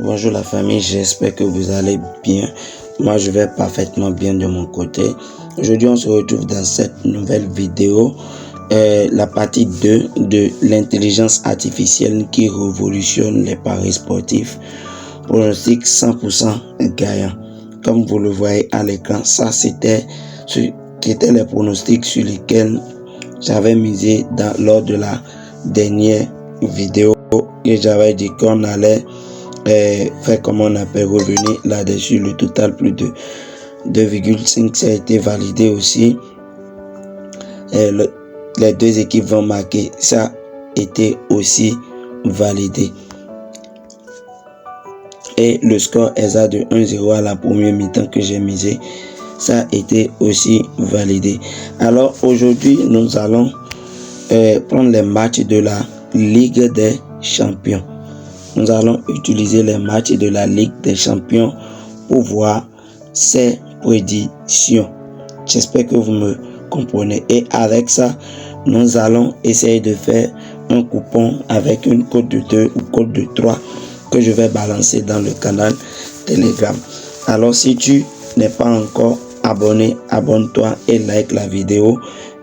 Bonjour la famille, j'espère que vous allez bien. Moi je vais parfaitement bien de mon côté. Aujourd'hui on se retrouve dans cette nouvelle vidéo, la partie 2 de l'intelligence artificielle qui révolutionne les paris sportifs. Pronostic 100% gagnant. Comme vous le voyez à l'écran, ça c'était les pronostics sur lesquels j'avais misé lors de la dernière vidéo et j'avais dit qu'on allait faire comment on appelle revenir là-dessus. Le total plus de 2,5, ça a été validé aussi. Les deux équipes vont marquer, ça a été aussi validé. Et le score exact de 1-0 à la première mi-temps que j'ai misé, ça a été aussi validé. Alors aujourd'hui nous allons prendre les matchs de la Ligue des Champions. Nous allons utiliser les matchs de la Ligue des Champions pour voir ces prédictions. J'espère que vous me comprenez. Et avec ça, nous allons essayer de faire un coupon avec une cote de 2 ou cote de 3 que je vais balancer dans le canal Telegram. Alors si tu n'es pas encore abonné, abonne-toi et like la vidéo.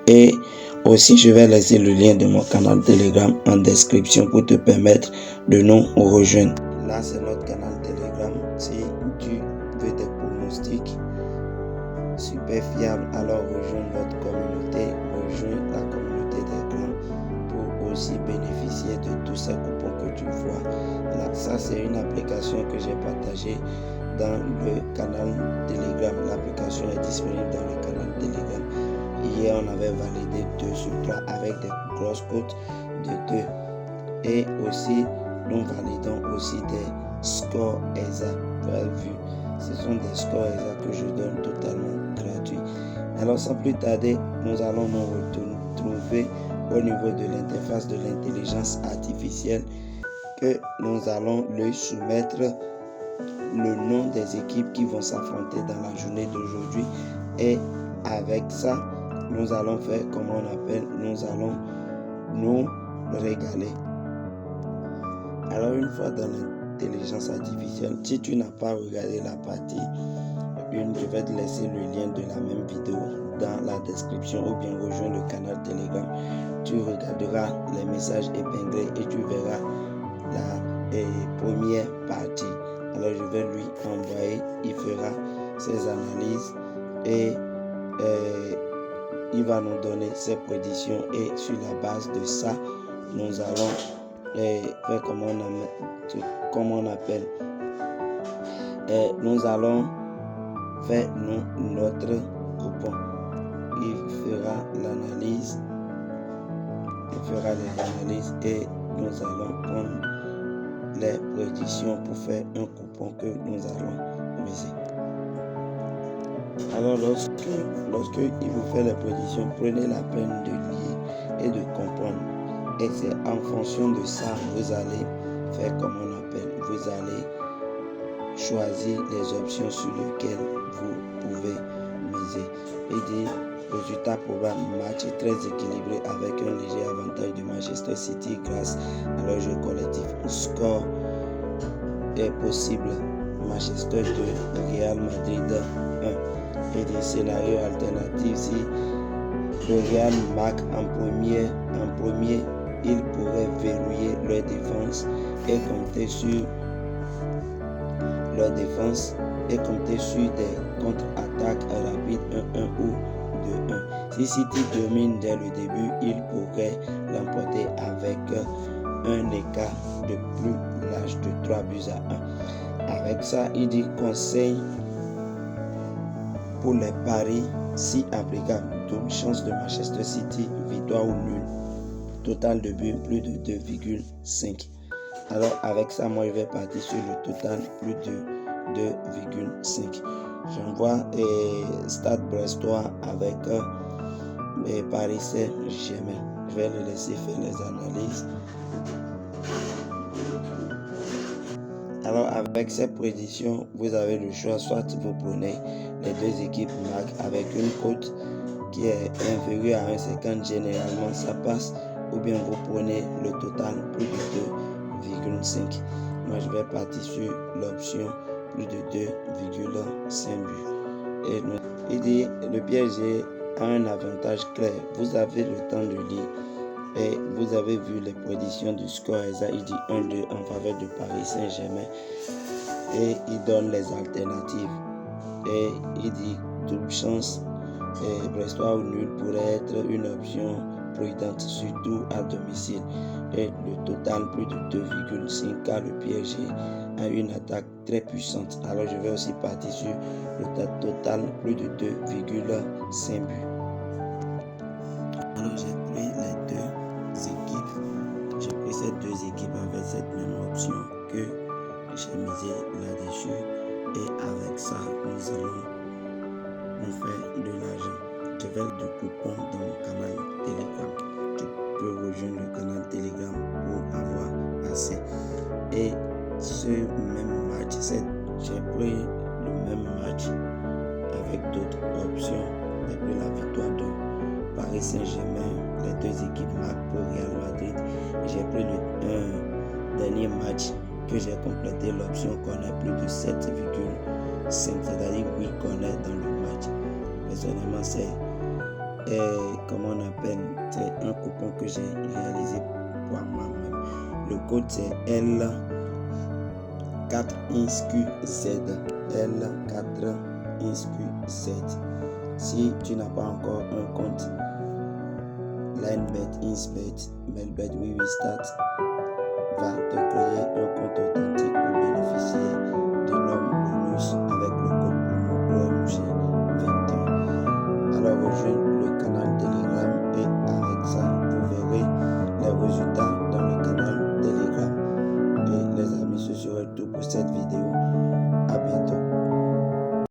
Et aussi, je vais laisser le lien de mon canal Telegram en description pour te permettre de nous rejoindre. Là, c'est notre canal Telegram. Si tu veux des pronostics super fiables, alors rejoins notre communauté, rejoins la communauté des grands pour aussi bénéficier de tous ces coupons que tu vois. Là, ça, c'est une application que j'ai partagée dans le canal Telegram. L'application est disponible dans le canal Telegram. Hier, on avait validé 2 sur 3 avec des grosses cotes de 2. Et aussi, nous validons aussi des scores exacts. Vous avez vu, ce sont des scores exacts que je donne totalement gratuits. Alors, sans plus tarder, nous allons nous retrouver au niveau de l'interface de l'intelligence artificielle que nous allons lui soumettre le nom des équipes qui vont s'affronter dans la journée d'aujourd'hui. Et avec ça, nous allons faire comment on appelle, nous allons nous régaler. Alors une fois dans l'intelligence artificielle, si tu n'as pas regardé la partie 1, je vais te laisser le lien de la même vidéo dans la description ou bien rejoins le canal Telegram. Tu regarderas les messages épinglés et tu verras la première partie. Alors je vais lui envoyer, il fera ses analyses et il va nous donner ses prédictions et sur la base de ça, nous allons faire comment on appelle. Nous allons faire notre coupon. Il fera l'analyse. Il fera les analyses et nous allons prendre les prédictions pour faire un coupon que nous allons miser. Alors lorsque il vous fait les prédictions, prenez la peine de lire et de comprendre. Et c'est en fonction de ça, vous allez faire comme on appelle. Vous allez choisir les options sur lesquelles vous pouvez miser. Et dire résultat probable, match très équilibré avec un léger avantage de Manchester City grâce à leur jeu collectif. Score est possible. Manchester 2, Real Madrid 1. Et des scénarios alternatifs, si le Real marque en premier, il pourrait verrouiller leur défense et compter sur des contre-attaques rapides 1-1 ou 2-1. Si City domine dès le début, il pourrait l'emporter avec un écart de plus large de 3-1. Avec ça, il dit conseil pour les paris si applicable. Double chance de Manchester City, victoire ou nul. Total de buts plus de 2,5. Alors avec ça, moi je vais partir sur le total plus de 2,5. J'envoie Stade Brestois avec Paris Saint-Germain. Je vais le laisser faire les analyses. Alors avec ces prédictions, vous avez le choix, soit vous prenez les deux équipes marquent avec une cote qui est inférieure à 1,50, généralement ça passe, ou bien vous prenez le total plus de 2,5. Moi, je vais partir sur l'option plus de 2,5 buts. Et il dit le PSG a un avantage clair. Vous avez le temps de lire et vous avez vu les prédictions du score exact. Il dit 1-2 en faveur de Paris Saint-Germain et il donne les alternatives. Et il dit double chance et Brestois ou nul pourrait être une option prudente, surtout à domicile. Et le total plus de 2,5 car le PSG a une attaque très puissante. Alors je vais aussi partir sur le total plus de 2,5 buts. Alors j'ai pris les deux équipes. J'ai pris ces deux équipes avec cette même option que j'ai misé là-dessus. Et avec ça, nous allons nous faire de l'argent. Je vais le coupon dans mon canal Telegram. Tu peux rejoindre le canal Telegram pour avoir accès. Et ce même match, j'ai pris le même match avec d'autres options. J'ai pris la victoire de Paris Saint-Germain, les deux équipes marquent pour Real Madrid. J'ai pris le dernier match que j'ai complété l'option corner plus de 7,5, c'est-à-dire 8 corners dans le match. Personnellement, c'est comment on appelle, c'est un coupon que j'ai réalisé pour moi-même. Le code c'est L4INSQZ. L4INSQZ. Si tu n'as pas encore un compte LineBet, InsBet, Melbet, WeWeStat va te créer un compte authentique pour bénéficier d'énormes bonus avec le code promo OMG21. Alors rejoins le canal Telegram et avec ça vous verrez les résultats dans le canal Telegram. Et les amis, ce serait tout pour cette vidéo. À bientôt.